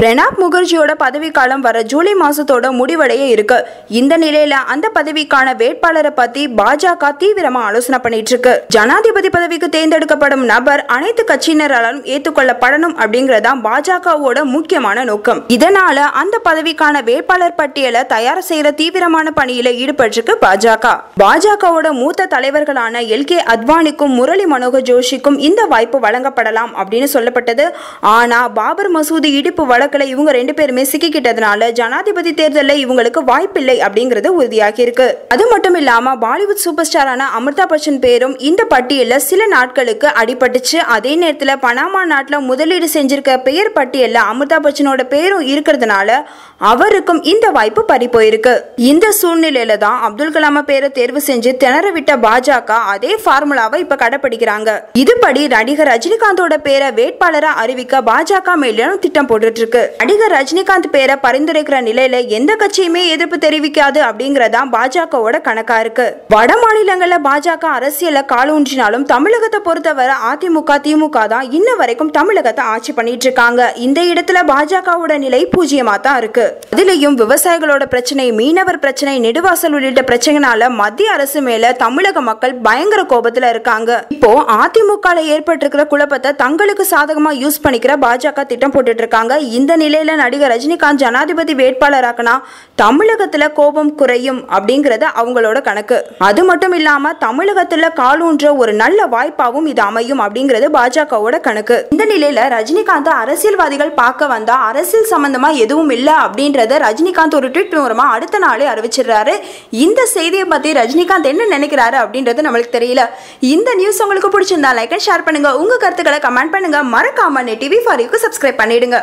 பிரணாப் முகர்ஜியோட பதவிக்காலம் வர ஜூலை மாசத்தோட முடிவடைய இருக்கு. இந்த நிலையில அந்த பதவிக்கான வேட்பாளரை பத்தி பாஜக தீவிரமா ஆலோசனை பண்ணிட்டு இருக்கு. ஜனாதிபதி பதவிக்கு தேர்ந்தெடுக்கப்படும் நபர் அனைத்து கட்சியினராலும் ஏற்றுக்கொள்ளப்படணும் அப்படிங்கறதா பாஜகவோட முக்கியமான நோக்கம். இதனால அந்த பதவிக்கான வேட்பாளர் பட்டியலை தயார் செய்யற தீவிரமான பணியில ஈடுபட்டிருக்கு பாஜக. பாஜகவோட மூத்த தலைவர்களான எல்.கே. அத்வானிக்கும் முரளி மனோகர் ஜோஷிக்கும் இந்த வாய்ப்பு வழங்கப்படலாம் அப்படின்னு சொல்லப்பட்டது. ஆனா பாபர் மசூதி இடிப்பு வழக்குல இவங்க ரெண்டு பேருமே சிக்கிக்கிட்டதுனால ஜனாதிபதி தேர்தலில் இவங்களுக்கு வாய்ப்பில்லை அப்படிங்கிறது உறுதியாகி இருக்கு. அது மட்டும் இல்லாம பாலிவுட் சூப்பர் ஸ்டாரான அமிதாப் பச்சன் பேரும் இந்த பட்டியல்ல சில நாட்களுக்கு அடிபட்டுச்சு. அதே நேரத்தில் பனாமா நாட்டுல முதலீடு செஞ்சிருக்க பெயர் பட்டியல்ல அமிதாப் பச்சனோட பேரும் இருக்கிறதுனால அவருக்கும் இந்த வாய்ப்பு பறி போயிருக்கு. இந்த சூழ்நிலையில தான் அப்துல் கலாம் பேரை தேர்வு செஞ்சு திணற விட்ட பாஜக அதே ஃபார்முலாவை இப்ப கடைபிடிக்கிறாங்க. இதுபடி நடிகர் ரஜினிகாந்தோட பேரை வேட்பாளரா அறிவிக்க பாஜக மேலும் திட்டம் போட்டுட்டு இருக்கு. நடிகர் ரஜினிகாந்த் பேரை பரிந்துரைக்கிற நிலையில எந்த கட்சியுமே எதிர்ப்பு தெரிவிக்காது அப்படிங்கறதா பாஜகவோட கணக்கா இருக்கு. வட மாநிலங்கள்ல பாஜக அரசியல காலூன்றினாலும் தமிழகத்தை பொறுத்தவரை அதிமுக திமுக தான் இன்ன வரைக்கும் தமிழகத்தை ஆட்சி பண்ணிட்டு இருக்காங்க. இந்த இடத்துல பாஜகவோட நிலை பூஜ்ஜியமா தான் இருக்கு. அதிலையும் விவசாயிகளோட பிரச்சனை, மீனவர் பிரச்சனை, நெடுவாசல் உள்ளிட்ட பிரச்சனைனால மத்திய அரசு மேல தமிழக மக்கள் பயங்கர கோபத்துல இருக்காங்க. இப்போ அதிமுக ஏற்பட்டிருக்கிற குழப்பத்தை தங்களுக்கு சாதகமா யூஸ் பண்ணிக்கிற பாஜக திட்டம் போட்டுட்டு இருக்காங்க. இந்த நிலையில நடிகர் ரஜினிகாந்த் ஜனாதிபதி வேட்பாளராக்கனா தமிழகத்துல கோபம் குறையும் அப்படிங்கறது அவங்களோட கணக்கு. அது மட்டும் இல்லாம தமிழகத்துல காலூன்ற ஒரு நல்ல வாய்ப்பாவும் இது அமையும் அப்படிங்கிறது பாஜகவோட கணக்கு. இந்த நிலையில ரஜினிகாந்த் அரசியல்வாதிகள் பார்க்க வந்தா அரசியல் சம்பந்தமா எதுவும் இல்ல அப்படின்றத ரஜினிகாந்த் ஒரு ட்வீட் மூலமா அடுத்த நாளே அறிவிச்சிடுறாரு. இந்த செய்தியை பத்தி ரஜினிகாந்த் என்ன நினைக்கிறாரு அப்படின்றது நம்மளுக்கு தெரியல. இந்த நியூஸ் உங்களுக்கு பிடிச்சிருந்தா லைக் அண்ட் ஷேர் பண்ணுங்க. உங்க கருத்துக்களை கமெண்ட் பண்ணுங்க. மறக்காம NET TV4U சப்ஸ்கிரைப் பண்ணிடுங்க.